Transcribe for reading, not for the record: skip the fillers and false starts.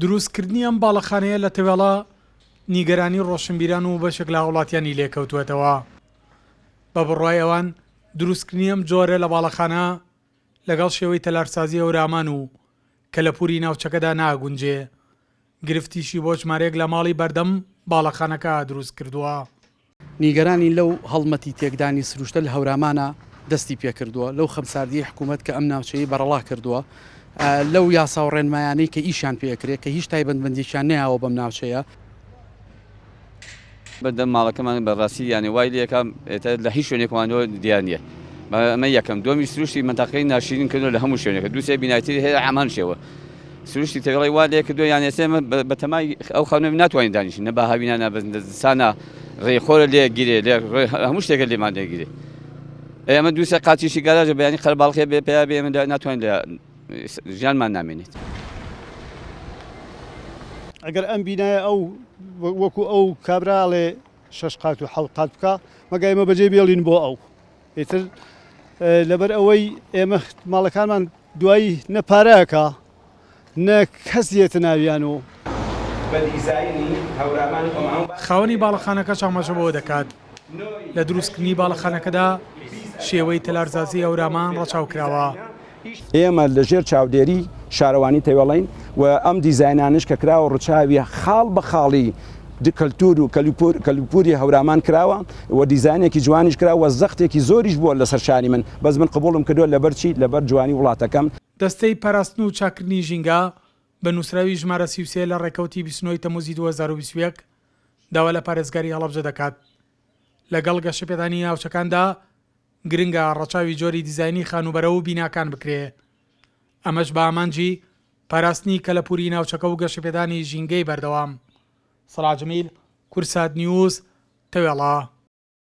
دروستکردنی ئەم باڵەخانەیە لە تەوێڵە نیگەرانی ڕۆشنبیران و بەشێک لە وڵاتیانی لێکەوتوێتەوە. بە بڕوای ئەوان دروستکردنی ئەم جۆرە لە باڵەخانە لەگەڵ شێوەی تەلارسازی هەورامان و کە لە پووری ناوچەکەدا ناگونجێ گرفتیشی بۆ ژمارەیەک لە ماڵی بەردەم باڵەخانەکە دروست کردووە. نیگەرانی لەو هەڵمەتی تێکدانی سروشتە لە هەورامانە دەستی پێ کردووە لەو خەمساردی حکوومەت کە ئەم ناوچەی بەرەڵا کردووە لەو یاسا و ڕێنمایانەی کە ئیشان پێکرێت کە هیچ تایبەتمەندیشان نەیەوە بەم ناوچەیە. بەردەم ماڵەکەمان بەڕاستی یانی وای لەکەم لە هیچ شوێنێکمانەوە دیار نییە. ئەمە یەکەم دومی سروشتی منتاقەی ناشرین کردو لە هەموو شوێنێکە دووسێ بینایەتی هەیە ئامان شێوە سروشتی تەوێڵی وا لێ کردو یان ئێسێمە بە تەمای ئەو خەونە ناتوانین دانیشین نە باهاوینا نابەزسانە ڕێخۆرە لێ گیرێ لێ هەموو شتێکە لێمان لێگیرێ. ئەمە دووسێ قاچیشی گاراژە بەیانی خەرباڵخێ بێ پێیا بێ ئێمە ناتوانین لە ژیانمان نامێنێت. ئەگەر ئەم بینایە ئەو وەکو ئەو کابراڵێ 6 قات و 7 قات بکە مەگای ئێمە بەجێ بێڵین بۆ ئەو ئیتر لەبەر ئەوەی ئێمە ماڵەکانمان دوایی نەپارەکە نە کەسیێتە ناویان و خاوەنی باڵەخانەکە چامەژە بۆ دەکات لە دروستکردنی باڵەخانەکەدا شێوەی تەلارسازی هەورامان ڕەچاو کراوە. ئێمە لەژێر چاودێری شارەوانی تەوێڵین و ئەم دیزاینانش کە کراوە ڕچاوی خاڵ بە خاڵی کەلتور و کەلوپوری هەورامان کراوە و دیزانێکی جوانیش کراوە زەختێکی زۆریش بووە لەسەر شاری من بەس من قبوڵم کردووە لەبەرچی لەبەر جوانی وڵاتەکەم. دەستەی پاراستن و چاکردنی ژینگە بە نووسراوی ژمارە 33 لە ڕێکەوتی 29 تەموزی 2021 داوا لە پارێزگاری هەڵەبجە دەکات. لەگەڵ گەشەپێدانی ناوچەکاندا گرنگە ڕەچاوی جۆری دیزاینی خانوبەرە و بیناکان بکرێ. ئەمەش بە ئامانجی پاراستنی کەلەپوری ناوچەکە و گەشەپێدانی ژینگەی بەردەوام. سەلاح جەمیل، کورسات نیوز، تەوێڵە.